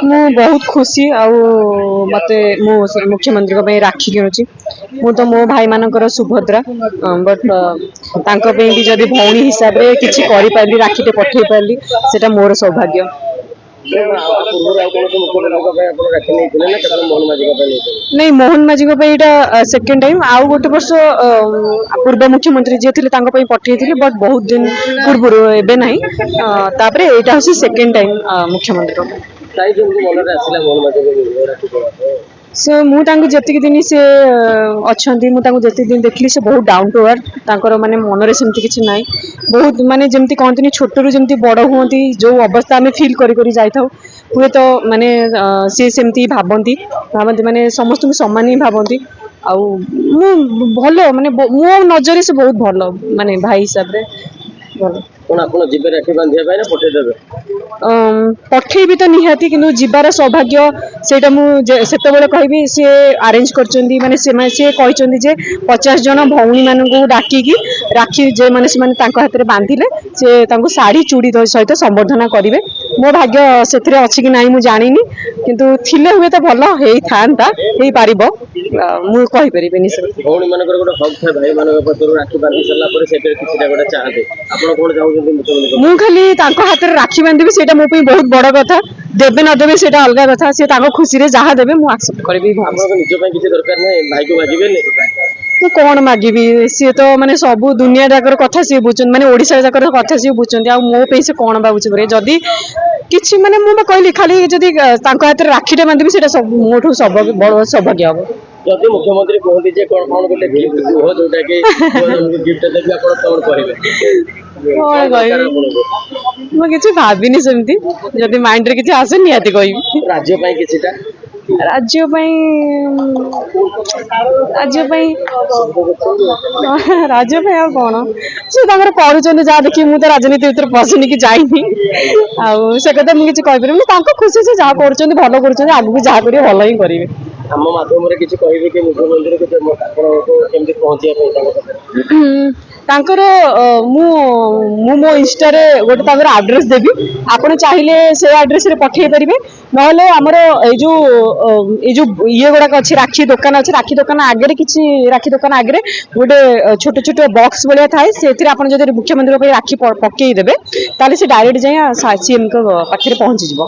ମୁଁ ବହୁତ ଖୁସି ଆଉ ମତେ ମୁଁ ମୁଖ୍ୟମନ୍ତ୍ରୀଙ୍କ ପାଇଁ ରାକ୍ଷୀ କିଣୁଛି। ମୁଁ ତ ମୋ ଭାଇମାନଙ୍କର ସୁଭଦ୍ରା, ବଟ୍ ତାଙ୍କ ପାଇଁ ବି ଯଦି ଭଉଣୀ ହିସାବରେ କିଛି କରିପାରିଲି, ରାକ୍ଷୀଟେ ପଠେଇ ପାରିଲି, ସେଟା ମୋର ସୌଭାଗ୍ୟ। ନାଇଁ, ମୋହନ ମାଝୀଙ୍କ ପାଇଁ ଏଇଟା ସେକେଣ୍ଡ ଟାଇମ୍। ଆଉ ଗୋଟେ ବର୍ଷ ପୂର୍ବ ମୁଖ୍ୟମନ୍ତ୍ରୀ ଯିଏ ଥିଲେ ତାଙ୍କ ପାଇଁ ପଠେଇଥିଲି, ବଟ୍ ବହୁତ ଦିନ ପୂର୍ବରୁ, ଏବେ ନାହିଁ। ତାପରେ ଏଇଟା ହଉଛି ସେକେଣ୍ଡ ଟାଇମ୍ ମୁଖ୍ୟମନ୍ତ୍ରୀଙ୍କ ପାଇଁ। ସେ ମୁଁ ତାଙ୍କୁ ଯେତିକି ଦିନ ସେ ଅଛନ୍ତି, ମୁଁ ତାଙ୍କୁ ଯେତିକି ଦିନ ଦେଖିଲି, ସେ ବହୁତ ଡାଉନ୍ ଟୁ ଆର୍ଥ। ତାଙ୍କର ମାନେ ମନରେ ସେମିତି କିଛି ନାହିଁ। ବହୁତ ମାନେ ଯେମିତି କହନ୍ତିନି, ଛୋଟରୁ ଯେମିତି ବଡ଼ ହୁଅନ୍ତି, ଯୋଉ ଅବସ୍ଥା ଆମେ ଫିଲ୍ କରି କରି ଯାଇଥାଉ, ହୁଏତ ମାନେ ସିଏ ସେମିତି ଭାବନ୍ତି ମାନେ ସମସ୍ତଙ୍କୁ ସମାନ ହିଁ ଭାବନ୍ତି। ଆଉ ମୁଁ ଭଲ, ମାନେ ମୋ ନଜରରେ ସେ ବହୁତ ଭଲ, ମାନେ ଭାଇ ହିସାବରେ ଭଲ। ଆପଣ ଯିବେ ରାକ୍ଷୀ ବାନ୍ଧିବା ପାଇଁ ନା ପଠେଇଦେବେ? ପଠେଇବି ତ ନିହାତି, କିନ୍ତୁ ଯିବାର ସୌଭାଗ୍ୟ ସେଇଟା ମୁଁ ସେତେବେଳେ କହିବି। ସିଏ ଆରେଞ୍ଜ କରିଛନ୍ତି, ମାନେ ସିଏ କହିଛନ୍ତି ଯେ 50 ଜଣ ଭଉଣୀମାନଙ୍କୁ ଡାକିକି ରାକ୍ଷୀ ସେମାନେ ତାଙ୍କ ହାତରେ ବାନ୍ଧିଲେ ସେ ତାଙ୍କୁ ଶାଢ଼ୀ ଚୁଡ଼ି ସହିତ ସମ୍ବର୍ଦ୍ଧନା କରିବେ। ମୋ ଭାଗ୍ୟ ସେଥିରେ ଅଛି କି ନାହିଁ ମୁଁ ଜାଣିନି, କିନ୍ତୁ ଥିଲେ ହୁଏତ ଭଲ ହେଇଥାନ୍ତା, ହେଇପାରିବ, ମୁଁ କହିପାରିବିନି। ଭଉଣୀ ମାନଙ୍କର ଗୋଟେ ହକ୍ ଥାଏ ଭାଇମାନଙ୍କ ପାଖରୁ ରାକ୍ଷୀ ବାନ୍ଧି ସାରିଲା ପରେ ସେଇଟା କିଛିଟା ଗୋଟେ ଚାହାନ୍ତି। ଆପଣ କଣ ଚାହୁଁଛନ୍ତି? ମୁଁ ଖାଲି ତାଙ୍କ ହାତରେ ରାକ୍ଷୀ ବାନ୍ଧିବି, ସେଇଟା ମୋ ପାଇଁ ବହୁତ ବଡ କଥା। ଦେବେ ନ ଦେବେ ସେଇଟା ଅଲଗା କଥା। ସେ ତାଙ୍କ ଖୁସିରେ ଯାହା ଦେବେ ମୁଁ ଆକ୍ସେପ୍ଟ କରିବି। ଆପଣଙ୍କ ନିଜ ପାଇଁ କିଛି ଦରକାର ନାହିଁ, ଭାଇକୁ ମାଗିବେନି? ମୁଁ କଣ ମାଗିବି? ସିଏ ତ ମାନେ ସବୁ ଦୁନିଆ ଯାକର କଥା ସିଏ ବୁଝୁଛନ୍ତି, ମାନେ ଓଡିଶା ଯାକର କଥା ସିଏ ବୁଝୁଛନ୍ତି। ଆଉ ମୋ ପାଇଁ ସେ କଣ ଭାବୁଛି ପରେ? ଯଦି କିଛି ମାନେ ମୁଁ ବା କହିଲି, ଖାଲି ଯଦି ତାଙ୍କ ହାତରେ ରାକ୍ଷୀଟେ ବାନ୍ଧିବି, ସେଇଟା ମୋଠୁ ବଡ ସୌଭାଗ୍ୟ ହବ। ଯଦି ମୁଖ୍ୟମନ୍ତ୍ରୀ କୁହନ୍ତି ଯେ କଣ ଗୋଟେ ଗିଫ୍ଟ କୁହ, ଯୋଉଟା କି ତମକୁ ଗିଫ୍ଟ ଦେବି, ଆପଣ କଣ କହିବେ? କଣ କହିବି? ମୁଁ କିଛି ଭାବିନି ସେମିତି। ଯଦି ମାଇଣ୍ଡରେ କିଛି ଆସେ ନିହାତି କହିବି। ରାଜ୍ୟ ପାଇଁ କିଛିଟା? ରାଜ୍ୟ ପାଇଁ ଆଉ କଣ ସେ ତାଙ୍କର କରୁଛନ୍ତି ଯାହା ଦେଖି। ମୁଁ ତ ରାଜନୀତି ଭିତରେ ପଶିନି କି ଯାଇନି, ଆଉ ସେ କଥା ମୁଁ କିଛି କହିପାରିବିନି। ତାଙ୍କ ଖୁସି, ସେ ଯାହା କରୁଛନ୍ତି ଭଲ କରୁଛନ୍ତି, ଆଗକୁ ଯାହା କରିବେ ଭଲ ହିଁ କରିବେ। ଆମ ମାଧ୍ୟମରେ କିଛି କହିବେ କି ମୁଖ୍ୟମନ୍ତ୍ରୀ ଆପଣଙ୍କୁ କେମିତି ପହଞ୍ଚିବା ପାଇଁ ତାଙ୍କ ପାଖରେ? ତାଙ୍କର ମୁଁ ମୋ ଇନଷ୍ଟାରେ ଗୋଟେ ତାଙ୍କର ଆଡ୍ରେସ ଦେବି। ଆପଣ ଚାହିଁଲେ ସେ ଆଡ୍ରେସରେ ପଠେଇ ପାରିବେ, ନହେଲେ ଆମର ଏଇ ଯୋଉ ଇଏ ଗୁଡାକ ଅଛି, ରାକ୍ଷୀ ଦୋକାନ ଅଛି, ରାକ୍ଷୀ ଦୋକାନ ଆଗରେ ଗୋଟେ ଛୋଟ ଛୋଟ ବକ୍ସ ଭଳିଆ ଥାଏ। ସେଥିରେ ଆପଣ ଯଦି ମୁଖ୍ୟମନ୍ତ୍ରୀଙ୍କ ପାଇଁ ରାକ୍ଷୀ ପକେଇଦେବେ, ତାହେଲେ ସେ ଡାଇରେକ୍ଟ ଯାଇ ସିଏମଙ୍କ ପାଖରେ ପହଞ୍ଚିଯିବ।